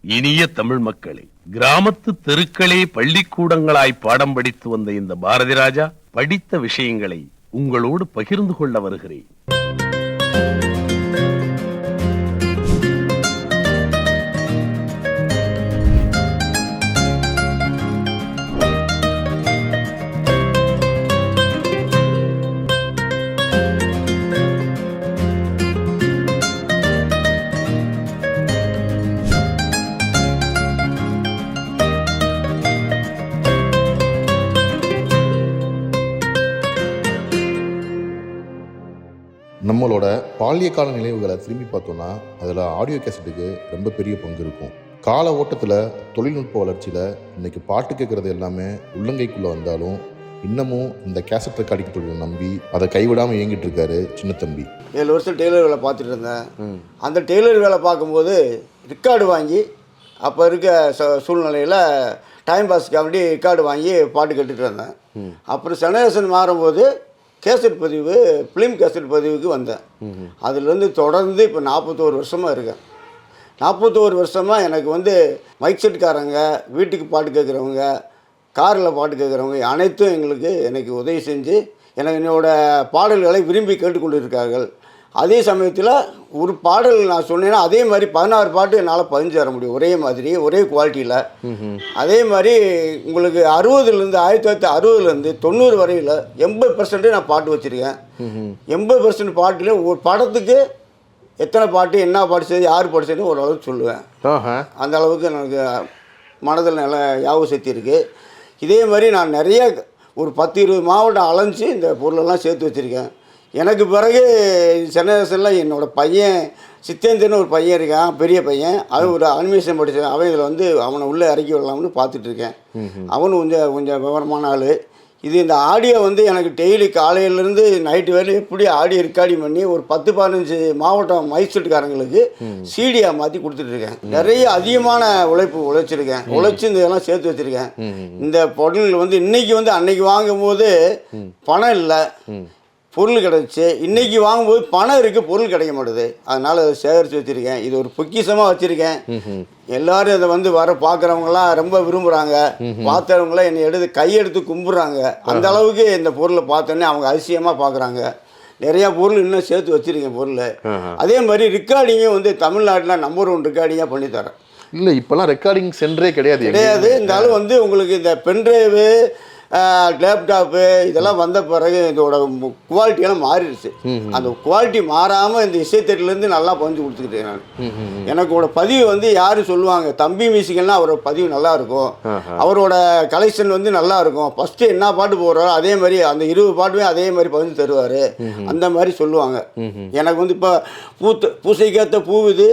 இனிய தமிழ் மக்களே, கிராமத்து தெருக்களே பள்ளிக்கூடங்களாய் பாடம் படித்து வந்த இந்த பாரதி ராஜா படித்த விஷயங்களை உங்களோடு பகிர்ந்து கொள்ள வருகிறேன். நம்மளோட பாலிய கால நினைவுகளை திரும்பி பார்த்தோன்னா அதில் ஆடியோ கேசட்டுக்கு ரொம்ப பெரிய பங்கு இருக்கும். கால ஓட்டத்தில் தொழில்நுட்ப வளர்ச்சியில் இன்றைக்கி பாட்டு கேட்குறது எல்லாமே உள்ளங்கைக்குள்ளே வந்தாலும் இன்னமும் இந்த கேசட் ரெக்கார்டிங் தொழிலை நம்பி அதை கைவிடாமல் இயங்கிட்டு இருக்காரு சின்ன தம்பி. 7 வருஷம் டெய்லர் வேலை பார்த்துட்டு இருந்தேன். அந்த டெய்லர் வேலை பார்க்கும்போது ரெக்கார்டு வாங்கி அப்போ இருக்க சூழ்நிலையில் டைம் பாஸ்க்காண்டி ரெக்கார்டு வாங்கி பாட்டு கேட்டுட்டு இருந்தேன். அப்புறம் ஜெனரேஷன் மாறும்போது கேசட் பதிவு, ஃபிலிம் கேசட் பதிவுக்கு வந்தேன். அதுலேருந்து தொடர்ந்து இப்போ 41 வருஷமாக இருக்கேன். 41 வருஷமாக எனக்கு மைக் செட்காரங்க, வீட்டுக்கு பாட்டு கேட்குறவங்க, காரில் பாட்டு கேட்குறவங்க அனைத்தும் எனக்கு உதவி செஞ்சு என்னோடய பாடல்களை விரும்பி கேட்டுக்கொண்டு இருக்கார்கள். அதே சமயத்தில் ஒரு பாடல் நான் சொன்னேன்னா அதே மாதிரி 16 பாட்டு என்னால் பதிஞ்சு தர முடியும், ஒரே மாதிரி ஒரே குவாலிட்டியில். அதே மாதிரி உங்களுக்கு 1960 90 வரையில் 80% நான் பாட்டு வச்சுருக்கேன். 80% பாட்டில் ஒரு படத்துக்கு எத்தனை பாட்டு, என்ன பாட்டு செய்து, யார் பாட்டு செய்து ஓரளவுக்கு சொல்லுவேன். அந்த அளவுக்கு எனக்கு மனதில் நல்ல ஞாபக சக்தி இருக்குது. இதே மாதிரி நான் நிறைய ஒரு 10-20 மாவட்டம் அலைஞ்சு இந்த பொருளெல்லாம் சேர்த்து வச்சுருக்கேன். எனக்கு பிறகு ஜெனரேஷனில் என்னோடய பையன் சித்தேந்திரன்னு ஒரு பையன் இருக்கான், பெரிய பையன். அவன் ஒரு அனிமேஷன் படித்தான். அவன் இதில் அவனை உள்ளே இறக்கி விடலாம்னு பார்த்துட்ருக்கேன். அவனும் கொஞ்சம் விவரமான ஆள். இந்த ஆடியோ எனக்கு டெய்லி காலையிலேருந்து நைட்டு வரையும் எப்படி ஆடியோ ரெக்கார்டிங் பண்ணி ஒரு 10-15 மாவட்டம் மைசூட்டுக்காரங்களுக்கு சீடியாக மாற்றி கொடுத்துட்ருக்கேன். நிறைய அதிகமான உழைச்சிருக்கேன். உழைச்சி இந்த இதெல்லாம் சேர்த்து வச்சுருக்கேன். இந்த பொருள் இன்றைக்கி அன்னைக்கு வாங்கும்போது பணம் இல்லை, பொருள் கிடச்சி. இன்றைக்கி வாங்கும்போது பணம் இருக்குது, பொருள் கிடைக்க மாட்டுது. அதனால் அதை சேகரித்து வச்சுருக்கேன். இது ஒரு பொக்கிஷமாக வச்சுருக்கேன். எல்லோரும் இதை வர பார்க்குறவங்களாம் ரொம்ப விரும்புகிறாங்க. பார்த்தவங்களாம் என்னை கையெடுத்து கும்பிட்றாங்க. அந்த அளவுக்கு இந்த பொருளை பார்த்தோன்னே அவங்க அதிசயமாக பார்க்குறாங்க. நிறையா பொருள் இன்னும் சேர்த்து வச்சுருக்கேன் பொருள். அதே மாதிரி ரெக்கார்டிங்கும் தமிழ்நாட்டில் நம்பர் 1 ரெக்கார்டிங்காக பண்ணித்தரேன். இல்லை, இப்போல்லாம் ரெக்கார்டிங் சென்டரே கிடையாது. இருந்தாலும் உங்களுக்கு இந்த பென்ட்ரைவு, லேப்டாப்பு இதெல்லாம் வந்த பிறகு இதோட குவாலிட்டியெல்லாம் மாறிடுச்சு. அந்த குவாலிட்டி மாறாமல் இந்த இசைத்தட்டிலேருந்து நல்லா பதிஞ்சு கொடுத்துக்கிட்டேன் நான். எனக்கோட பதிவு யாரும் சொல்லுவாங்க, தம்பி மியூசிக்கல்னால் அவரோட பதிவு நல்லாயிருக்கும், அவரோட கலெக்ஷன் நல்லாயிருக்கும், ஃபஸ்ட்டு என்ன பாட்டு போடுறாரோ அதே மாதிரி அந்த 20 பாட்டுமே அதே மாதிரி பதிஞ்சு தருவார், அந்த மாதிரி சொல்லுவாங்க. எனக்கு இப்போ பூசைக்கேற்ற பூ இது,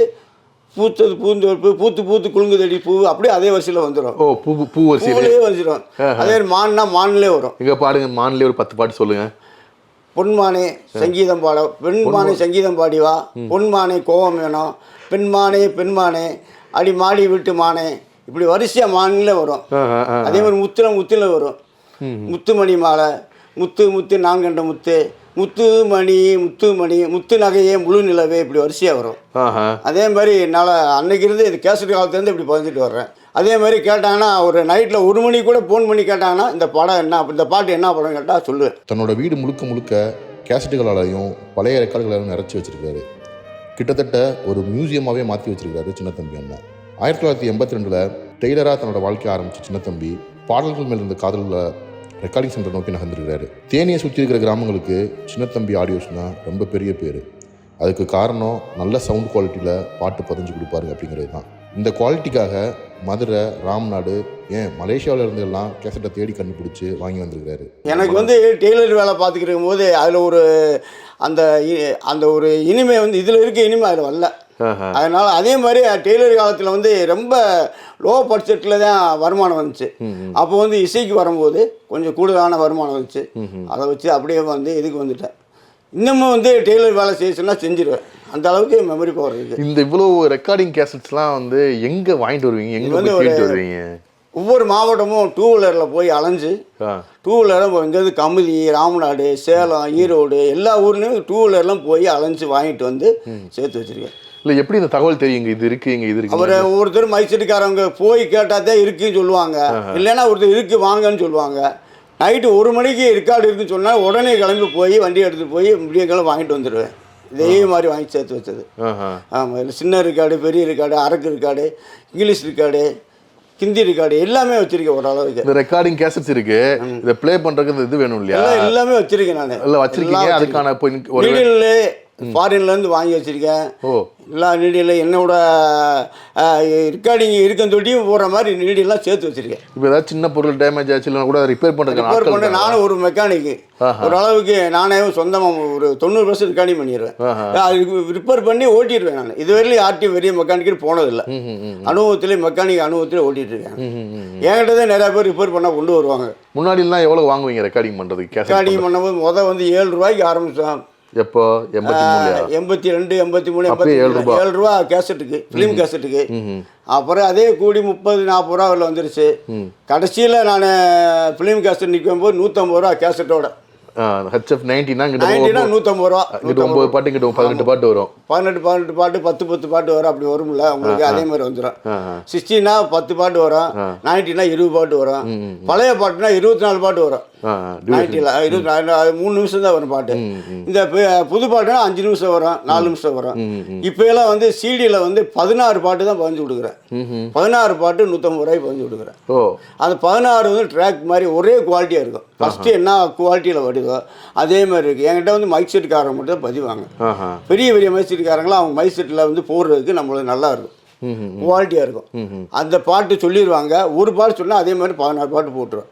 பூத்தது பூந்தோப்பு, பூத்து பூத்து குலுங்குதடி பூ, அப்படியே அதே வரிசையில் வந்துடும். பூவிலே வந்துடும். அதே மான்னா மானிலே வரும். இங்கே பாருங்க, மானிலே ஒரு 10 பாட்டு சொல்லுங்க. பொன்மானே சங்கீதம் பாட, பெண்மானே சங்கீதம் பாடிவா, பொன்மானே கோவம் வேணும், பெண்மானே பெண்மானே அடி மாடி வீட்டு மானே, இப்படி வரிசையாக மானிலே வரும். அதே மாதிரி முத்துல வரும். முத்துமணி மாலை, முத்து நான் கண்ட முத்துமணி முத்து நகையே முழு நிலவே, இப்படி வரிசையாக வரும். அதே மாதிரி என்னால் அன்னைக்கு இருந்து இந்த கேசட் காலத்துலேருந்து இப்படி பதிஞ்சிட்டு வர்றேன். அதே மாதிரி கேட்டாங்கன்னா ஒரு நைட்டில் 1 மணி கூட ஃபோன் பண்ணி கேட்டாங்கன்னா இந்த பாட்டு என்ன படம் கேட்டால் சொல்லுவேன். தன்னோட வீடு முழுக்க கேசட்டுகளாலையும் பழைய ரெக்கார்டுகளாலும் நிறச்சி வச்சிருக்காரு. கிட்டத்தட்ட ஒரு மியூசியமாகவே மாற்றி வச்சிருக்காரு சின்ன தம்பி அண்ணன். 1982 டெய்லராக தன்னோட வாழ்க்கையை ஆரம்பித்த சின்ன தம்பி பாடல்கள் மேல் இருந்த காதலில் ரெக்கார்டிங் சென்டர் நோக்கி நகர்ந்துருக்காரு. தேனியை சுற்றி இருக்கிற கிராமங்களுக்கு சின்னத்தம்பி ஆடியோஸ்னால் ரொம்ப பெரிய பேர். அதுக்கு காரணம் நல்ல சவுண்ட் குவாலிட்டியில் பாட்டு பதிஞ்சு கொடுப்பாரு அப்படிங்கிறது தான். இந்த குவாலிட்டிக்காக மதுரை, ராம்நாடு, ஏன் மலேசியாவில் இருந்தெல்லாம் கேசட்டை தேடி கண்டுபிடிச்சி வாங்கி வந்திருக்காரு. எனக்கு டெய்லர் வேலை பார்த்துக்கிருக்கும் போது அதில் ஒரு அந்த ஒரு இனிமை இதில் இருக்க இனிமை அதில் வரல. அதனால் அதே மாதிரி டெய்லர் காலத்தில் ரொம்ப லோ பட்ஜெட்டில் தான் வருமானம் வந்துச்சு. அப்போ இசைக்கு வரும்போது கொஞ்சம் கூடுதலான வருமானம் வந்துச்சு. அதை வச்சு அப்படியே இதுக்கு வந்துட்டேன். இன்னமும் டெய்லர் வேலை செய்ய சொன்னால் செஞ்சிருவேன். அந்த அளவுக்கு மெமரி பவர் இருக்குது. இந்த இவ்வளோ ரெக்கார்டிங் கேசட்ஸ்லாம் எங்கே வாங்கிட்டு வருவீங்க, எங்கே வருவீங்க? ஒவ்வொரு மாவட்டமும் 2 வீலரில் போய் அலைஞ்சு, 2 வீலரும் இங்கேருந்து கமுதி, ராமநாடு, சேலம், ஈரோடு எல்லா ஊர்லேயும் 2 வீலர்லாம் போய் அலைஞ்சு வாங்கிட்டு சேர்த்து வச்சுருக்கேன். இல்லை எப்படி இந்த தகவல் தெரியுங்க இது இருக்கு இங்கே இது இருக்கு? அவர் ஒவ்வொருத்தரும் மைசெட்டுக்காரவங்க போய் கேட்டால் இருக்குன்னு சொல்லுவாங்க, இல்லைன்னா ஒருத்தர் இருக்கு வாங்கன்னு சொல்லுவாங்க. நைட்டு 1 மணிக்கு ரெக்கார்டு இருக்குன்னு சொன்னால் உடனே கிளம்பி போய் வண்டி எடுத்துகிட்டு போய் முடியக்காலம் வாங்கிட்டு வந்துடுவேன். இதே மாதிரி வாங்கி சேர்த்து வச்சது. ஆமாம், இல்லை சின்ன ரெக்கார்டு, பெரிய ரெக்கார்டு, அரக்கு record, English record, Hindi record எல்லாமே வச்சிருக்கேன். ஓரளவுக்கு இந்த ரெக்கார்டிங் கேசட்ஸ் இருக்கு, இதை ப்ளே பண்றதுக்கு இது வேணும் இல்லையா? எல்லாமே வச்சிருக்கேன் நான். எல்லாம் வச்சிருக்கீங்க. அதுக்கான நீடில் ஃபாரின்லேருந்து வாங்கி வச்சிருக்கேன். எல்லா நீடியில் என்னோட ரெக்கார்டிங் இருக்குன்னு சொல்லியும் போகிற மாதிரி நீடியெல்லாம் சேர்த்து வச்சிருக்கேன். இப்போ ஏதாவது சின்ன பொருள் டேமேஜ் ஆச்சுன்னா கூட ரிப்பேர் பண்ணுறதுக்கு நானும் ஒரு மெக்கானிக்கு ஓரளவுக்கு நானே சொந்தமாக ஒரு 90% ரெக்கார்டிங் பண்ணிடுவேன். ரிப்பேர் பண்ணி ஓட்டிடுவேன். நான் இதுவரையிலும் யார்ட்டையும் பெரிய மெக்கானிக்கு போனதில்லை. அனுபவத்திலே மெக்கானிக் அனுபவத்திலே ஓட்டிட்டு இருக்கேன். என்கிட்ட தான் நிறைய பேர் ரிப்பேர் பண்ணால் கொண்டு வருவாங்க. முன்னாடிலாம் எவ்வளோ வாங்குவீங்க ரெக்கார்டிங் பண்ணுறதுக்கு? ரெக்கார்டிங் பண்ணும்போது வந்து 7 ரூபாய்க்கு ஆரம்பிச்சோம். எப்போ 82 83 7 ரூபா கேசட்டுக்கு, ஃபிலிம் கேசட்டுக்கு. அப்புறம் அதே கூடி 30-40 ரூபா அதில் வந்துருச்சு. கடைசியில் நான் ஃபிலிம் கேசட் நிற்கும் போது 150 ரூபா கேசட்டோட. HF 90 150 ரூபா. 9 பாட்டு கிட்ட 18 பாட்டு வரும். 18 பாட்டு 10 பாட்டு வரும். அப்படி வரும்ல உங்களுக்கு, அதே மாதிரி வந்துடும். 60னா 10 பாட்டு வரும். 90னா 20 பாட்டு வரும். பழைய பாட்டுனா 24 பாட்டு வரும். 90ல 24 3 நிமிஷம் தான் வரும் பாட்டு. இந்த புது பாட்டுனா 5 நிமிஷம் வரும், 4 நிமிஷம் வரும். இப்போ எல்லாம் வந்து சிடியில் வந்து 16 பாட்டு தான் பதிஞ்சு கொடுக்குறேன். 16 பாட்டு 150 ரூபாய்க்கு பதிஞ்சு கொடுக்குறேன். அந்த 16 வந்து ட்ராக் மாதிரி ஒரே குவாலிட்டியாக இருக்கும். ஃபஸ்ட்டு என்ன குவாலிட்டியில் வருதோ அதே மாதிரி இருக்குது. என்கிட்ட வந்து மைக் செட்டுக்காரங்க மட்டும் தான் பதிவாங்க. பெரிய பெரிய மைக் செட்டுக்காரங்களாம் அவங்க மைக் செட்டில் வந்து போடுறதுக்கு நம்மளுக்கு நல்லா இருக்கும், குவாலிட்டியாக இருக்கும். அந்த பாட்டு சொல்லிடுவாங்க. ஒரு பாட்டு சொன்னால் அதே மாதிரி 16 பாட்டு போட்டுருவேன்,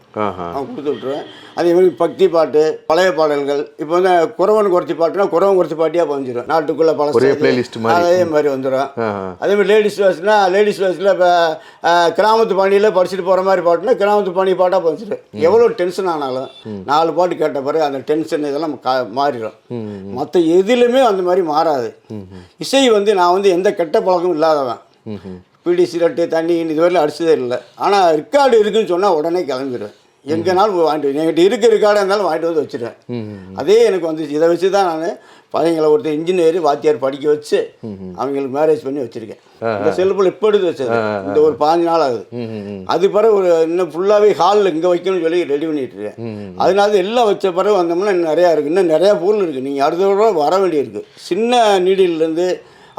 அவங்க கொடுத்து விட்டுருவேன். அதே மாதிரி பக்தி பாட்டு, பழைய பாடல்கள். இப்போ வந்து குறவன் குறைச்சி பாட்டுனா குறவன் குறைச்சி பாட்டியாக பதிஞ்சிடும். நாட்டுக்குள்ளே பழைய பிளேலிஸ்ட் அதே மாதிரி வந்துடும். அதே மாதிரி லேடிஸ் வாய்ஸ்னா லேடிஸ் வாய்ஸில் இப்போ கிராமத்து பாணியில் படிச்சுட்டு போகிற மாதிரி பாட்டுனா கிராமத்து பாணி பாட்டாக பதிஞ்சிடும். எவ்வளோ டென்ஷன் ஆனாலும் 4 பாட்டு கேட்ட பிறகு அந்த டென்ஷன் இதெல்லாம் மாறிடும். மற்ற எதுலையுமே அந்த மாதிரி மாறாது. இசை வந்து நான் வந்து எந்த கெட்ட பழக்கமும் இல்லாதவன். பீடி சிகரெட்டு தண்ணி இதுவரையிலும் அடிச்சதே இல்லை. ஆனால் ரெக்கார்டு இருக்குன்னு சொன்னால் உடனே கிளம்பிடுவேன். எங்கேனாலும் வாங்கிட்டு என்கிட்ட இருக்க ரெக்கார்டாக இருந்தாலும் வாங்கிட்டு வந்து வச்சுருவேன். அதே எனக்கு வந்துச்சு. இதை வச்சு தான் நான் பையங்களை ஒருத்தர் இன்ஜினியர் வாத்தியார் படிக்க வச்சு அவங்களுக்கு மேரேஜ் பண்ணி வச்சுருக்கேன். இந்த செல்ஃபில் இப்போ எடுத்து வச்சது இந்த ஒரு 5 நாள் ஆகுது. அது பிறகு ஒரு இன்னும் ஃபுல்லாகவே ஹாலில் இங்கே வைக்கணும்னு சொல்லி ரெடி பண்ணிட்டு இருக்கேன். அதனால எல்லாம் வச்ச பிறகு வந்தோம்னா இன்னும் நிறையா இருக்குது. இன்னும் நிறையா பொருள் இருக்குது. நீங்கள் அடுத்த தடவை வர வேண்டியிருக்கு. சின்ன நீடிலேருந்து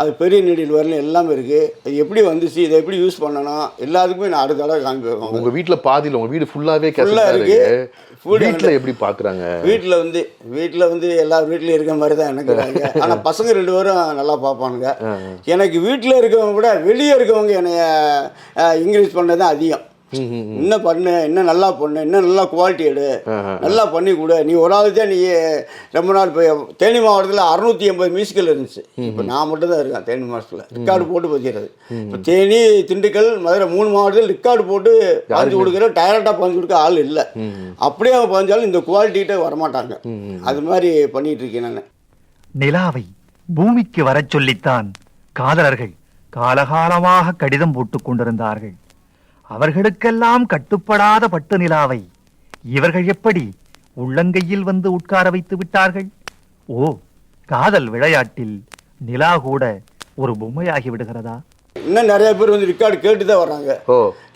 அது பெரிய நீடில் வரல எல்லாமே இருக்குது. அது எப்படி வந்துச்சு, இதை எப்படி யூஸ் பண்ணணும் எல்லாத்துக்குமே நான் அடுத்த தடவை காமிப்பேன். உங்கள் வீட்டில் பாதியில் உங்கள் வீடு ஃபுல்லாகவே ஃபுல்லாக இருக்குது. வீட்டில் எப்படி பார்க்குறாங்க? வீட்டில் வந்து எல்லா வீட்லையும் இருக்கிற மாதிரி தான் எனக்கு. ஆனால் பசங்க 2 பேரும் நல்லா பார்ப்பானுங்க. எனக்கு வீட்டில் இருக்கவங்க கூட வெளியே இருக்கவங்க என்னைய இன்க்ரீஸ் பண்ணது தான் அதிகம். இன்னும் பண்ணு, இன்னும் நல்லா பண்ணு, இன்னும் நல்லா குவாலிட்டி எடு, நல்லா பண்ணி கொடு. நீ ஒரு ஆள் தான். நீ ரொம்ப நாள் போய் தேனி மாவட்டத்தில் 680 மியூசிக்கல் இருந்துச்சு. இப்போ நான் மட்டும் தான் இருக்கேன் தேனி மாவட்டத்தில் ரெக்கார்டு போட்டு பதிக்கிறது. இப்போ தேனி, திண்டுக்கல், மதுரை 3 மாவட்டத்தில் ரெக்கார்டு போட்டு பதிஞ்சு கொடுக்குற டைரக்டாக பதிஞ்சு கொடுக்க ஆள் இல்லை. அப்படியே அவங்க பதிஞ்சாலும் இந்த குவாலிட்டிகிட்ட வரமாட்டாங்க. அது மாதிரி பண்ணிட்டு இருக்கேன் நான். நிலாவை பூமிக்கு வரச் சொல்லித்தான் காதலர்கள் காலகாலமாக கடிதம் போட்டுக் கொண்டிருந்தார்கள். அவர்களுக்கெல்லாம் கட்டுப்படாத பட்டு நிலாவை இவர்கள் எப்படி உள்ளங்கையில் வந்து உட்கார வைத்து விட்டார்கள்? ஓ, காதல் விளையாட்டில் நிலா கூட ஒரு பொம்மையாகி விடுகிறதா? இன்னும் நிறைய பேர் வந்து ரெக்கார்டு கேட்டு தான் வர்றாங்க.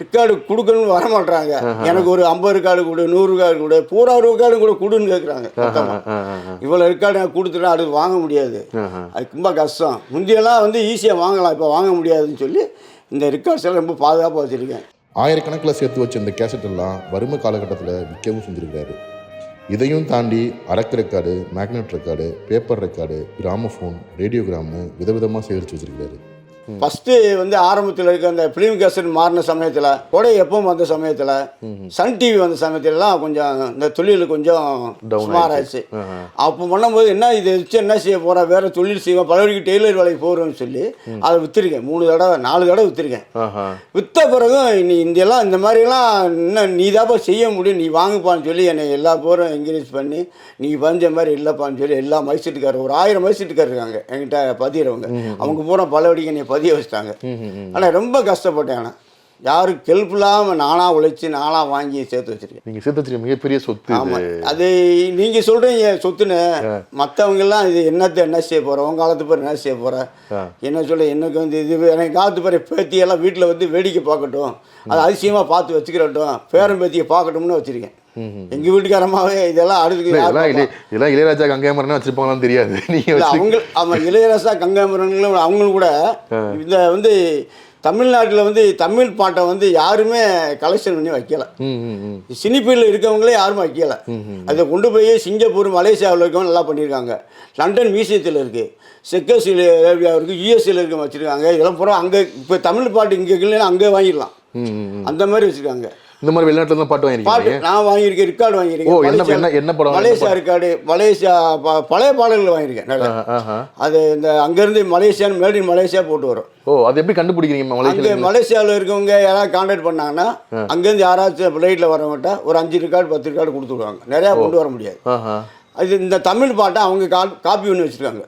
ரெக்கார்டு கொடுக்கணும்னு வர மாட்டாங்க. எனக்கு ஒரு 50 ரெக்கார்டு கொடு, 100 ரெக்கார்டு கொடு, பூரா ரெக்கார்டு கூட கொடுன்னு கேட்குறாங்க. இவ்வளோ ரெக்கார்டு நான் கொடுத்துட்டா அது வாங்க முடியாது, அது ரொம்ப கஷ்டம். முந்தியெல்லாம் வந்து ஈஸியாக வாங்கலாம், இப்போ வாங்க முடியாதுன்னு சொல்லி இந்த ரெக்கார்ட்ஸ் எல்லாம் ரொம்ப பாதுகாப்பாக வச்சுருக்கேன். ஆயிரக்கணக்கில் சேர்த்து வச்ச இந்த கேசட் எல்லாம் வறுமை காலகட்டத்தில் விற்கவும் செஞ்சுருக்காரு. இதையும் தாண்டி அரக்கு record, magnet record, paper record, gramophone, ரேடியோகிராம்னு விதவிதமாக சேகரித்து வச்சுருக்காரு. ஃபஸ்ட்டு வந்து ஆரம்பத்தில் இருக்க அந்த ஃபிலிம் கேசட் மாறின சமயத்தில், கொடை எப்பவும் வந்த சமயத்தில், சன் டிவி வந்த சமயத்துலலாம் கொஞ்சம் இந்த தொழில் கொஞ்சம் சுமார் ஆயிடுச்சு. அப்போ பண்ணும்போது என்ன இதை வச்சு என்ன செய்ய போகிறா, வேறு தொழில் செய்வோம், பலவருக்கு டெய்லர் வேலைக்கு போகிறோம்னு சொல்லி அதை விற்றுருக்கேன். 3 தடவை 4 தடவை விற்றுருக்கேன். விற்ற பிறகு நீ இந்த மாதிரிலாம் இன்னும் நீ தாப்பா செய்ய முடியும், நீ வாங்குப்பான்னு சொல்லி என்னை எல்லா பேரும் என்கரேஜ் பண்ணி நீ பஞ்ச மாதிரி இல்லைப்பான்னு சொல்லி எல்லா மைசெட்டுக்காரர் ஒரு 1000 மைசெட்டுக்கார் இருக்காங்க என்கிட்ட பதிகிறவங்க. அவங்க பூரா பலவடிக்கு என்னை பதிய வச்சுட்டாங்க. ஆனால் ரொம்ப கஷ்டப்பட்டேன். ஆனால் யாருக்கு ஹெல்ப் இல்லாமல் நானாக உழைச்சி நானாக வாங்கி சேர்த்து வச்சுருக்கேன். நீங்கள் சேர்த்து வச்சிருக்க மிகப்பெரிய சொத்து. ஆமாம், அது நீங்கள் சொல்கிறீங்க சொத்துன்னு. மற்றவங்கெல்லாம் இது என்ன செய்ய போகிறோம், உங்கள் காலத்து பேர் என்ன செய்ய போகிற, என்ன சொல்ல, எனக்கு வந்து இது எனக்கு காலத்து பேர் பேத்தியெல்லாம் வீட்டில் வந்து வேடிக்கை பார்க்கட்டும், அது அதிசயமாக பார்த்து வச்சுக்கிறட்டும், பேரன் பேத்தியை பார்க்கட்டும்னு வச்சுருக்கேன். எங்கள் வீட்டுக்காரமாவே இதெல்லாம் அடுத்து இதெல்லாம் இளையராஜா கங்கைமரன் வச்சுருப்பாங்களான்னு தெரியாது. நீங்கள் அவங்க ஆமாம், இளையராஜா கங்கைமரன்களும் அவங்களும் கூட இந்த வந்து தமிழ்நாட்டில் வந்து தமிழ் பாட்டை வந்து யாருமே கலெக்ஷன் பண்ணி வைக்கல. சினிஃபீல்டில் இருக்கவங்களே யாரும் வைக்கல. அதை கொண்டு போய் சிங்கப்பூர் மலேசியாவில் இருக்கவங்க நல்லா பண்ணியிருக்காங்க. லண்டன் மியூசியத்தில் இருக்குது, செக்கோசியில் இருக்குது, யூஎஸ்ஏல இருக்க வச்சுருக்காங்க. இதெல்லாம் பூரா அங்கே இப்போ தமிழ் பாட்டு இங்கே இல்லைன்னா அங்கே வாங்கிடலாம், அந்த மாதிரி வச்சுருக்காங்க. இந்த மாதிரி வெளிநாட்டில் தான் பாட்டு வாங்கியிருக்கீங்க? நான் வாங்கியிருக்கேன், ரெக்கார்டு வாங்கியிருக்கேன். என்ன படம்? மலேசியா ரெக்கார்டு, மலேசியா பழைய பாடல்கள் வாங்கியிருக்கேன். அது இந்த அங்கேருந்து மலேசியான்னு மேட் இன் மலேசியா போட்டு வரும். அது எப்படி கண்டுபிடிக்கிறீங்க? அங்கே மலேசியாவில் இருக்கவங்க யாராவது கான்டாக்ட் பண்ணாங்கன்னா அங்கேருந்து யாராச்சும் ஃப்ளைட்டில் வரவங்கிட்ட ஒரு 5 ரெக்கார்டு 10 ரெக்கார்டு கொடுத்துருவாங்க. நிறையா கொண்டு வர முடியாது. அது இந்த தமிழ் பாட்டை அவங்க காப்பி பண்ணி வச்சுருக்காங்க.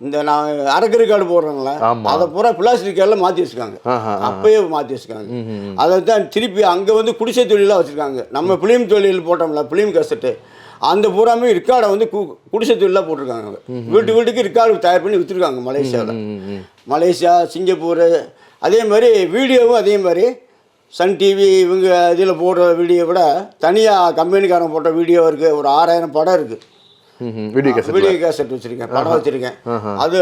இந்த நான் அரக்கு ரெக்கார்டு போடுறாங்களா, அதை பூரா பிளாஸ்டிக் ரெக்கார்டில் மாற்றி வச்சுருக்காங்க. அப்பயே மாற்றி வச்சுருக்காங்க. அதை தான் திருப்பி அங்கே வந்து குடிசை தொழிலாக வச்சுருக்காங்க. நம்ம பிலிம் தொழில் போட்டோம்ல, பிலிம் கசட்டு, அந்த பூராமே ரெக்கார்டை வந்து குடிசை தொழிலாக போட்டிருக்காங்க. வீட்டுக்கு ரெக்கார்டு தயார் பண்ணி விற்றுருக்காங்க மலேசியாவில். Malaysia, Singapore. அதே மாதிரி வீடியோவும் அதே மாதிரி சன் டிவி இவங்க இதில் போடுற வீடியோ விட தனியாக கம்பெனிக்காரன் போட்ட வீடியோ இருக்குது. ஒரு 6000 படம் இருக்குது. வீடியோ கேசட் வச்சுருக்கேன், படம் வச்சுருக்கேன். அது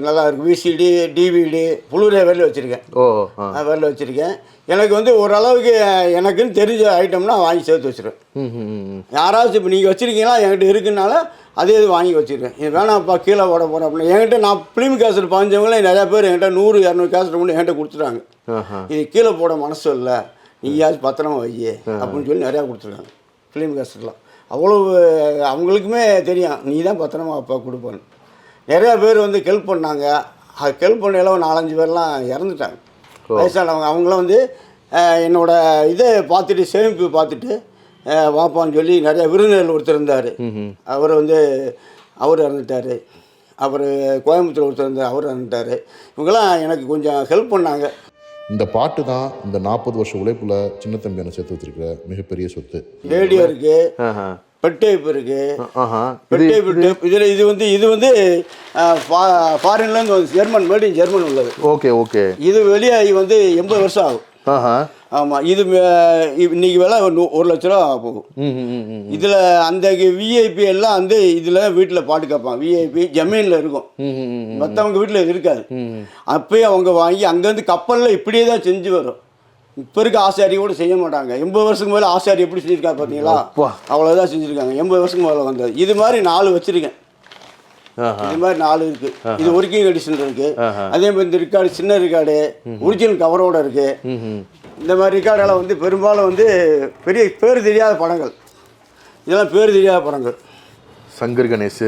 நல்லா இருக்குது. விசிடி, டிவிடி, புளுரே வெளில வச்சுருக்கேன். வெளில வச்சுருக்கேன். எனக்கு வந்து ஓரளவுக்கு எனக்குன்னு தெரிஞ்ச ஐட்டம்னா வாங்கி சேர்த்து வச்சுருவேன். யாராச்சும் இப்போ நீங்கள் வச்சுருக்கீங்களா, என்கிட்ட இருக்குனால அதே இது வாங்கி வச்சுருக்கேன். இது வேணாம்ப்பா கீழே போட போகிறேன் அப்படின்னு என்கிட்ட நான் ஃபிலிம் கேசட் பாஞ்சவங்களே நிறையா பேர் என்கிட்ட 100-200 கேசட் கொண்டு என்கிட்ட கொடுத்துட்டாங்க. இது கீழே போட மனசு இல்லை, நீயாச்சும் பத்திரமா வை அப்படின்னு சொல்லி நிறையா கொடுத்துருக்காங்க. ஃபிலிம் கேசட்லாம் அவ்வளோ அவங்களுக்குமே தெரியும், நீ தான் பத்திரமா அப்பா கொடுப்பேன்னு. நிறையா பேர் வந்து ஹெல்ப் பண்ணாங்க. ஹெல்ப் பண்ணலாம் 4-5 பேர்லாம் இறந்துட்டாங்க, வயசானவங்க. அவங்களாம் வந்து என்னோட இதை பார்த்துட்டு, சேமிப்பு பார்த்துட்டு வாப்பான்னு சொல்லி நிறையா விருந்தினர் ஒருத்தர் இருந்தார். அவர் இறந்துட்டார். அவர் கோயம்புத்தூர் ஒருத்தர் இருந்தார், அவர் இறந்துட்டார். இவங்கெல்லாம் எனக்கு கொஞ்சம் ஹெல்ப் பண்ணாங்க. இந்த பாட்டு தான் இந்த 40 வருஷ உழைப்புல சின்ன தம்பி என்ன சேர்த்து வச்சிருக்கிற மிகப்பெரிய சொத்து. ரேடியோ இருக்கு, பெட்டேப் இருக்கு. பெட்டேப் இது வந்து ஃபாரின்லேருந்து வந்து ஜெர்மன், மேட் இன் ஜெர்மன் உள்ளது. ஓகே. இது வெளியாகி வந்து 80 வருஷம் ஆகும். ஆமாம், இது இன்னைக்கு விலை 1 லட்ச ரூபா போகும். இதில் அந்த விஐபி எல்லாம் வந்து இதில் வீட்டில் பாட்டு கேட்பாங்க. விஐபி ஜமீனில் இருக்கும், மற்றவங்க வீட்டில் இது இருக்காது. அப்பயே அவங்க வாங்கி அங்கேருந்து கப்பலில் இப்படியே தான் செஞ்சு வரும். இப்போ இருக்க ஆசாரியோடு செய்ய மாட்டாங்க. 80 வருஷத்துக்கு மேலே ஆசாரி எப்படி செஞ்சுருக்காங்க பார்த்தீங்களா, அவ்வளோதான் செஞ்சுருக்காங்க. 80 வருஷத்துக்கு மேலே வந்தது. இது மாதிரி 4 வச்சுருக்கேன். இது மாதிரி 4 இருக்கு. இது ஒர்க்கிங் எடிஷன் இருக்கு. அதே மாதிரி இந்த ரெக்கார்டு சின்ன ரெக்கார்டு ஒரிஜினல் கவரோட இருக்கு. இந்த மாதிரி ரெக்கார்டெல்லாம் வந்து பெரும்பாலும் வந்து பெரிய பேர் தெரியாத படங்கள். இதெல்லாம் பேர் தெரியாத படங்கள். சங்கர் கணேஷ்,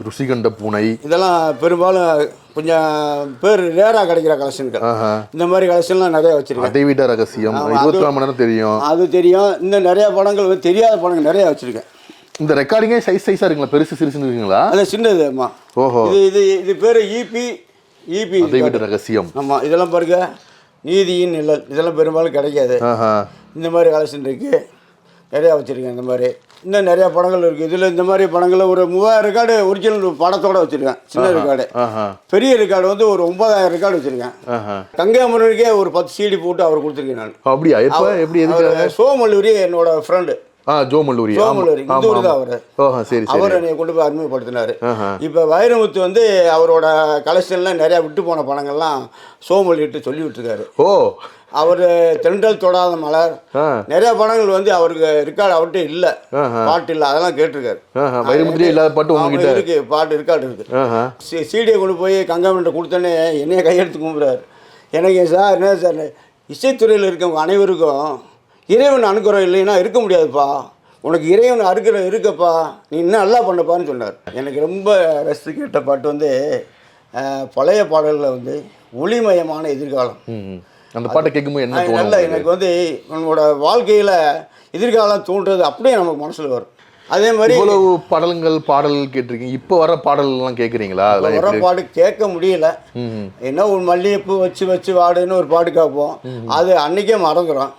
ருசிகண்ட பூனை, இதெல்லாம் பெரும்பாலும் கொஞ்சம் பேர் ரேராக கிடைக்கிற கலெக்ஷன்கள். இந்த மாதிரி கலெக்ஷன்லாம் நிறைய வச்சிருக்கேன். அதை விட ரகசியம் 24 மணி நேரம் தெரியும், அது தெரியும். இந்த நிறைய படங்கள் தெரியாத படங்கள் நிறைய வச்சிருக்கேன். இந்த ரெக்கார்டிங்கே சைஸாக இருக்குங்களா, பெருசு சிறுசுன்னு இருக்குங்களா? அது சின்னது. ஆமாம். இது பேர் இபி அதை விட ரகசியம். ஆமாம், இதெல்லாம் பாருங்க, நீதியின் நிழல். இதெல்லாம் பெரும்பாலும் கிடைக்காது. இந்த மாதிரி கலெக்ஷன் இருக்குது, நிறையா வச்சுருக்கேன். இந்த மாதிரி இன்னும் நிறையா படங்கள் இருக்குது. இதில் இந்த மாதிரி படங்களில் ஒரு 3000 ரெக்கார்டு ஒரிஜினல் படத்தோடு வச்சுருக்கேன். சின்ன ரெக்கார்டு. பெரிய ரெக்கார்டு வந்து ஒரு 9000 ரெக்கார்டு வச்சுருக்கேன். கங்கைமரனுக்கே ஒரு 10 CD போட்டு அவர் கொடுத்துருக்கேன் நான். அப்படியா? எப்படி? சோமல்லூரி என்னோட ஃப்ரெண்டு. ஜோமல்லூரி இந்த ஊர் தான் அவர். அவர் என்னை கொண்டு போய் அறிமுகப்படுத்தினார். இப்போ வைரமுத்து வந்து அவரோட கலெக்ஷன்லாம் நிறையா விட்டு போன படங்கள்லாம் சோமல்லூரிட்டு சொல்லி விட்டுருக்காரு. அவர் தென்றல் தொடாத மலர் நிறைய படங்கள் வந்து அவருக்கு ரெக்கார்டு அவர்கிட்ட இல்லை, பாட்டு இல்லை, அதெல்லாம் கேட்டிருக்காரு. இல்லாத பாட்டு இருக்கு, பாட்டு ரெக்கார்டு இருக்கு. சீடியை கொண்டு போய் கங்காமன்ட்ட கொடுத்தோன்னே என்னைய கையெழுத்து கும்பிட்றாரு. எனக்கு சார் என்ன சார், இசைத்துறையில் இருக்கவங்க அனைவருக்கும் இறைவன் அனுக்கிறோம் இல்லைன்னா இருக்க முடியாதுப்பா, உனக்கு இறைவன் இருக்கப்பா, நீ இன்னும் நல்லா பண்ணப்பான்னு சொன்னார். எனக்கு ரொம்ப ரசித்து கேட்ட பாட்டு வந்து பழைய பாடல்களில் வந்து ஒளிமயமான எதிர்காலம். அந்த பாட்டை கேட்கும்போது என்ன நல்லா எனக்கு வந்து நம்மளோட வாழ்க்கையில் எதிர்காலம் தோன்றது அப்படியே நமக்கு மனசில் வரும். அதே மாதிரி இவ்வளவு பாடல் கேட்டிருக்கீங்க. இப்போ வர பாடல்லாம் கேட்குறீங்களா? அதெல்லாம் வர பாட்டு கேட்க முடியல. என்ன ஒரு மல்லிகைப்பூ வச்சு வச்சு வாடுன்னு ஒரு பாட்டு கேட்போம், அது அன்னைக்கே மறந்துடும்.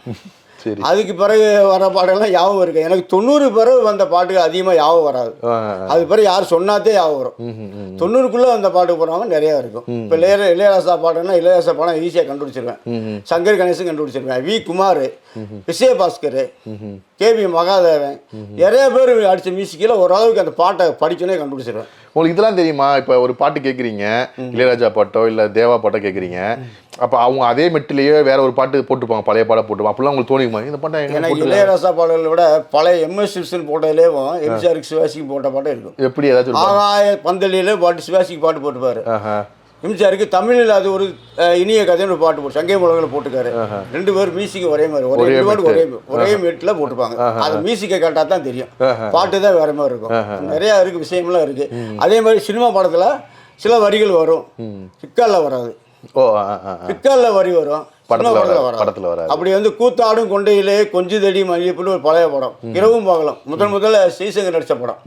அதுக்கு பிறகு வர பாடெல்லாம் ஞாபகம் இருக்கு. எனக்கு 90 பிறகு வந்த பாட்டுக்கு அதிகமாக ஞாபகம் வராது. அது பிறகு யார் சொன்னாதே ஞாபகம் வரும். 90க்குள்ளே வந்த பாட்டு போகிறவங்க நிறையா இருக்கும். இப்போ இளையராசா பாட்டுன்னா இளையராசா பாடம் ஈஸியாக கண்டுபிடிச்சிருவேன். சங்கர் கணேசன் கண்டுபிடிச்சிருவேன். வி குமார், விஜயபாஸ்கர், கேவி மகாதேவன், நிறைய பேர் அடித்த மியூசிக்கில் ஓரளவுக்கு அந்த பாட்டை படிச்சோன்னே கண்டுபிடிச்சிருவேன். உங்களுக்கு இதெல்லாம் தெரியுமா? இப்போ ஒரு பாட்டு கேட்குறீங்க, இளையராஜா பாட்டோ இல்லை தேவா பாட்டோ கேட்குறீங்க, அப்போ அவங்க அதே மெட்டிலேயே வேற ஒரு பாட்டு போட்டுப்பாங்க, பழைய பாட போட்டுப்பாங்க. அப்படிலாம் உங்களுக்கு தோணிக்குமா இந்த பாட்டை? எனக்கு இளையராசா பாடல்களை விட பழைய எம்எஸ் வில்சன் போட்டதுலேயும் எம்ஜிஆருக்கு சிவாசிக்கு போட்ட பாட்டு இருக்கும். எப்படி ஏதாச்சும் ஆகாய பந்தலிலே பாட்டு சிவாசிக்கு பாட்டு போட்டுப்பாரு. எம்ஜிஆருக்கு தமிழில் அது ஒரு இனிய கதைன்னு ஒரு பாட்டு போட்டு சங்கை முழங்கில் போட்டுக்காரு. 2 பேரும் மியூசிக் ஒரே மாதிரி ஒரே மெட்டில் போட்டுப்பாங்க. அது மியூசிக்கை கேட்டால் தான் தெரியும், பாட்டு தான் வேற மாதிரி இருக்கும். நிறையா இருக்குது, விஷயம்லாம் இருக்குது. அதே மாதிரி சினிமா படத்தில் சில வரிகள் வரும், பிக்காலில் வராது. பிக்காலில் வரி வரும், படத்தில் வராது. அப்படி வந்து கூத்தாடும் கொண்டையிலே கொஞ்சுதடி மல்லிகைப்பூன்னு ஒரு பழைய படம், இரவும் பகலும் முதல்ல ஸ்ரீசங்கர் நடித்த படம்.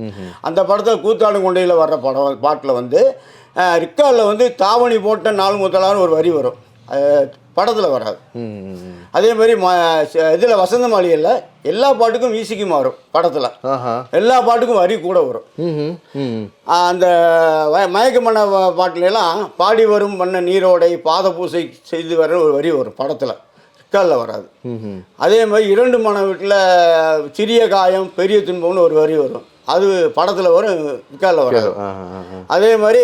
அந்த படத்தில் கூத்தாடும் கொண்டையில் வர்ற பாட்டில் வந்து ரிக்காலில் வந்து தாவணி போட்ட நாள் முதலான்னு ஒரு வரி வரும், படத்தில் வராது. அதே மாதிரி இதில் வசந்த மாளிகையில் எல்லா பாட்டுக்கும் மியூசிக்கு மாறும். படத்தில் எல்லா பாட்டுக்கும் வரி கூட வரும். அந்த மயக்க மன்ன பாட்டுலாம் பாடி வரும் மன்ன நீரோடை பாத பூசை செய்து வர ஒரு வரி வரும், படத்தில் ரிக்காலில் வராது. அதே மாதிரி 2 மன வீட்டில் சிறிய காயம் பெரிய துன்பம்னு ஒரு வரி வரும், அது படத்தில் வரும், ரிக்காலில் வராது. அதே மாதிரி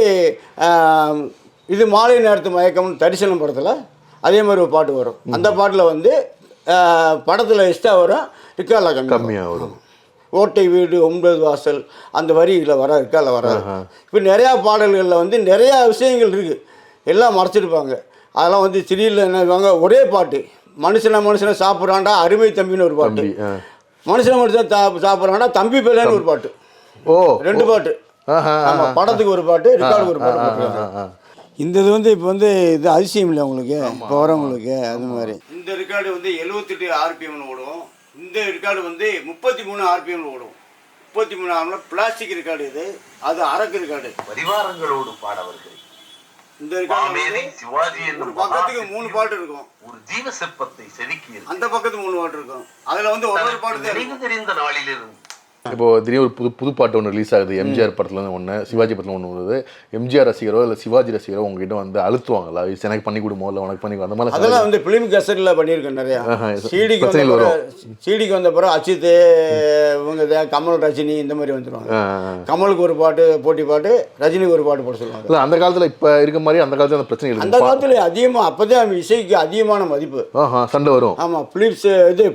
இது மாலை நேரத்து மயக்கம்னு தரிசனம் படத்தில் அதே மாதிரி ஒரு பாட்டு வரும். அந்த பாட்டில் வந்து படத்தில் எக்ஸ்ட்ரா வரும், ரிக்காலில் கம்மியாக வரும். ஓட்டை வீடு 9 வாசல் அந்த வரியில் வர ரிக்காலில் வராது. இப்போ நிறையா பாடல்களில் வந்து நிறையா விஷயங்கள் இருக்குது, எல்லாம் மறைச்சிருப்பாங்க. அதெல்லாம் வந்து திடீரில் என்ன சொல்லுவாங்க, ஒரே பாட்டு மனுஷனை சாப்பிட்றாண்டா அருமை தம்பின்னு ஒரு பாட்டு, மனுஷனை சாப்பிட்றாண்டா தம்பி பிள்ளைன்னு ஒரு பாட்டு. 2 பாட்டு. படத்துக்கு ஒரு பாட்டு, ரிக்கார்டுக்கு ஒரு பாட்டு. இந்த இது வந்து இப்போ வந்து இது அதிசயம் இல்லை உங்களுக்கு, இப்போ வரவங்களுக்கு. அது மாதிரி இந்த ரெக்கார்டு வந்து 78 RPM ஓடும், இந்த ரெக்கார்டு வந்து 33 RPM ஓடும். 33 RPM பிளாஸ்டிக் ரெக்கார்டு இது, அது அரக்கு ரெக்கார்டு. பரிவாரங்களோடு பாடவர்கள் இந்த ரெக்கார்டு சிவாஜி என்னும் பக்கத்துக்கு 3 பாட்டு இருக்கும், ஒரு ஜீவ சிற்பத்தை செதுக்கி அந்த பக்கத்துக்கு 3 பாட்டு இருக்கும். அதில் வந்து ஒரு பாட்டு தெரிந்த நாளிலிருந்து இப்போ திடீர்னு ஒரு புது பாட்டு ஒன்று ரிலீஸ் ஆகுது, எம்ஜிஆர் படத்தில் ஒன்று, சிவாஜி படத்தில் ஒன்று வருது. எம்ஜிஆர் ரசிகரோ இல்லை சிவாஜி ரசிகரோ உங்ககிட்ட வந்து அழுத்துவாங்களா, எனக்கு பண்ணி கொடுமோ இல்லை உனக்கு பண்ணி, அந்த மாதிரி? அதெல்லாம் வந்து ஃபிலிம் கேசட்டில் பண்ணியிருக்கேன் நிறையா. சிடிக்கு வந்த பிறகு அஜித், இவங்க கமல், ரஜினி இந்த மாதிரி வந்துடுவாங்க. கமலுக்கு ஒரு பாட்டு போட்டி பாட்டு, ரஜினிக்கு ஒரு பாட்டு போட சொல்லுவாங்க. இல்லை அந்த காலத்தில் இப்போ இருக்க மாதிரி அந்த காலத்தில் அந்த பிரச்சனை இல்லை. அந்த காலத்தில் அதிகமாக அப்போ தான் இசைக்கு அதிகமான மதிப்பு, சண்டை வரும். ஆமாம்,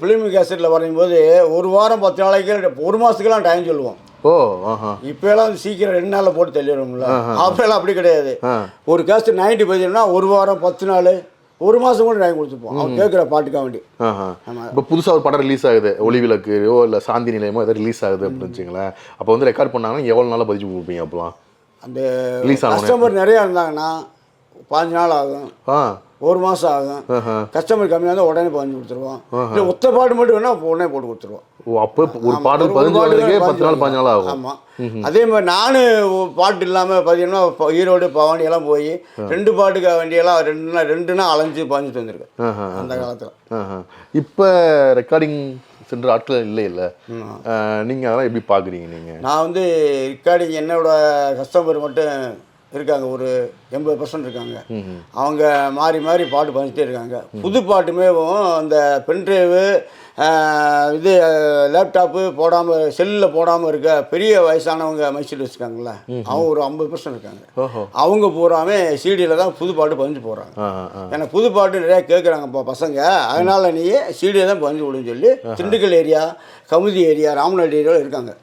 ஃபிலிம் கேசட்டில் வரையும்போது ஒரு வாரம் 10 நாளைக்கு 1 மாதத்துக்குலாம் டைம் சொல்லுவோம். இப்பெல்லாம் சீக்கிரம் 2 நாளில் போட்டு தள்ளிடும்ல. அப்பெல்லாம் அப்படி கிடையாது. ஒரு கேஸ்ட் 90 பதினா 1 வாரம் 10 நாள் 1 மாதம் கூட டைம் கொடுத்துப்போம், அவன் கேட்குற பாட்டுக்காக வேண்டி. இப்போ புதுசாக ஒரு படம் ரிலீஸ் ஆகுது, ஒளி விளக்கோ இல்லை சாந்தி நிலையமோ எதாவது ரிலீஸ் ஆகுது அப்படின்னு வச்சுங்களேன். அப்போ வந்து ரெக்கார்ட் பண்ணாங்கன்னா எவ்வளோ நாளாக பதிச்சு கொடுப்பீங்க? அப்போலாம் அந்த ரிலீஸ் கஸ்டமர் நிறையா இருந்தாங்கன்னா 5 நாள் ஆகும், 1 மாதம் ஆகும். கஸ்டமர் கம்மியாக இருந்தால் உடனே பதிஞ்சு கொடுத்துருவோம். இல்லை ஒத்த பாட்டு மட்டும் வேணால் உடனே போட்டு கொடுத்துருவோம். அப்போ ஒரு பாடல் 15 நாளுக்கே 10 நாள் 15 நாள் ஆகும். ஆமாம். அதே மாதிரி நானும் பாட்டு இல்லாமல் பார்த்தீங்கன்னா ஈரோடு பவானி எல்லாம் போய் 2 பாட்டுக்கு வேண்டியெல்லாம் 2 நாள் அலைஞ்சு பாஞ்சிட்டு வந்திருக்கேன் அந்த காலத்தில். இப்போ ரெக்கார்டிங் சென்ற ஆட்கள் இல்லை. நீங்கள் அதெல்லாம் எப்படி பார்க்குறீங்க? நீங்கள் நான் வந்து ரெக்கார்டிங் என்னோட கஸ்டமர் மட்டும் இருக்காங்க, ஒரு 80% இருக்காங்க. அவங்க மாறி மாறி பாட்டு பண்ணிகிட்டே இருக்காங்க. புது பாட்டுமே அந்த பென்ட்ரைவு இது லேப்டாப்பு போடாமல் செல்லில் போடாமல் இருக்க பெரிய வயசானவங்க மைசூர் வச்சுருக்காங்களே, அவங்க ஒரு 50% இருக்காங்க. அவங்க பூராமே சிடியில் தான் புது பாட்டு பதிஞ்சு போகிறாங்க. ஏன்னா புது பாட்டு நிறையா கேட்குறாங்கப்பா பசங்க, அதனால் நீ சிடியை தான் பதிஞ்சு விடுன்னு சொல்லி திண்டுக்கல் ஏரியா, கமுதி ஏரியா, ராமநாடு ஏரியாவில் இருக்காங்க.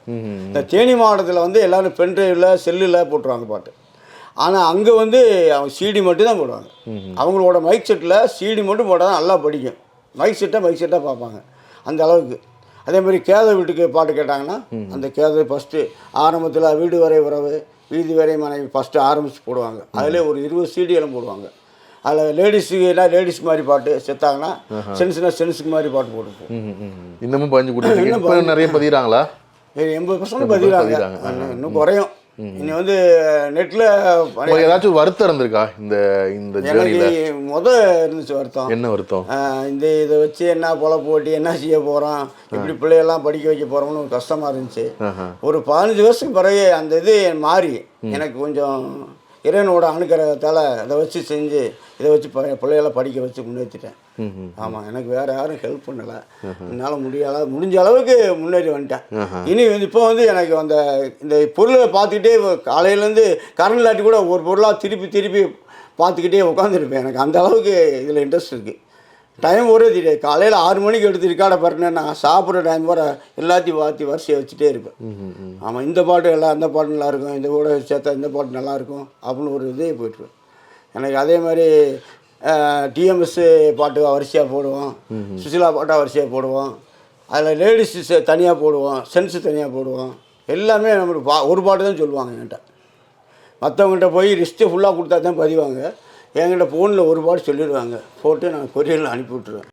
இந்த தேனி மாவட்டத்தில் வந்து எல்லோரும் பென்ட்ரைவில் செல்லில் போட்டுருவாங்க பாட்டு. ஆனால் அங்கே வந்து அவங்க சிடி மட்டும் தான் போடுவாங்க. அவங்களோட மைக் செட்டில் சிடி மட்டும் போட்டால் தான் நல்லா படிக்கும். மைக் செட்டாக பார்ப்பாங்க அந்த அளவுக்கு. அதே மாதிரி கேத வீட்டுக்கு பாட்டு கேட்டாங்கன்னா அந்த கேத ஃபஸ்ட்டு ஆரம்பத்தில் வீடு வரை உறவு, வீதி வரை மனைவி ஃபஸ்ட்டு ஆரம்பித்து போடுவாங்க. அதில் ஒரு 20 CD எல்லாம் போடுவாங்க. அதில் லேடிஸ் மாதிரி பாட்டு, செத்தாங்கன்னா சென்ஸுக்கு மாதிரி பாட்டு போட்டுப்போம். இன்னமும் பதிஞ்சு கொடுத்து நிறைய பதிகிறாங்களா? 80% பதிகிறாங்க. இன்னும் குறையும். இனி வந்து நெட்டில் உங்களுக்கு ஏதாச்சும் ஒரு வருத்தம் இருந்திருக்கா இந்த இந்த எனக்கு இருந்துச்சு வருத்தம். என்ன வருத்தம்? இதை வச்சு என்ன பொழப்பு ஓட்டி என்ன செய்ய போகிறோம், இப்படி பிள்ளையெல்லாம் படிக்க வைக்க போகிறோம்னு ஒரு கஷ்டமாக இருந்துச்சு. ஒரு 15 வருஷத்துக்கு பிறகு அந்த இது மாறி எனக்கு கொஞ்சம் இறைவனோட அனுக்கிரகத்தால் இதை வச்சு செஞ்சு இதை வச்சு பிள்ளைகளை படிக்க வச்சு முன்னேற்றிட்டேன். ஆமாம், எனக்கு வேறு யாரும் ஹெல்ப் பண்ணலை. என்னால் முடிஞ்ச அளவுக்கு முன்னேறி வந்துட்டேன். இனி இப்போ வந்து எனக்கு இந்த பொருளை பார்த்துக்கிட்டே காலையிலேருந்து கரண்ட் இல்லாட்டி கூட ஒரு பொருளாக திருப்பி பார்த்துக்கிட்டே உட்காந்துருப்பேன். எனக்கு அந்த அளவுக்கு இதில் இன்ட்ரெஸ்ட் இருக்குது. டைம் ஒரே தெரியாது. காலையில் 6 மணிக்கு எடுத்து ரெக்கார்டை பாருன்னா நான் சாப்பிட்ற டைம் வர எல்லாத்தையும் பார்த்து வரிசையை வச்சுட்டே இருப்பேன். ஆமாம், இந்த பாட்டு அந்த பாட்டு நல்லாயிருக்கும், இந்த கூட சேர்த்தா இந்த பாட்டு நல்லாயிருக்கும் அப்படின்னு ஒரு இதே போய்ட்டுருவேன். எனக்கு அதே மாதிரி டிஎம்எஸ் பாட்டு வரிசையாக போடுவோம், சுசிலா பாட்டாக வரிசையாக போடுவோம், அதில் லேடிஸு தனியாக போடுவோம், சென்ஸு தனியாக போடுவோம். எல்லாமே நம்மளுக்கு ஒரு பாட்டு தான் சொல்லுவாங்க என்கிட்ட. மற்றவங்கள்ட்ட போய் லிஸ்ட்டு ஃபுல்லாக கொடுத்தா தான் பதிவாங்க. என்கிட்ட ஃபோனில் ஒரு பாட்டு சொல்லிடுவாங்க, போட்டு நான் கொரியரில் அனுப்பி விட்ருவேன்.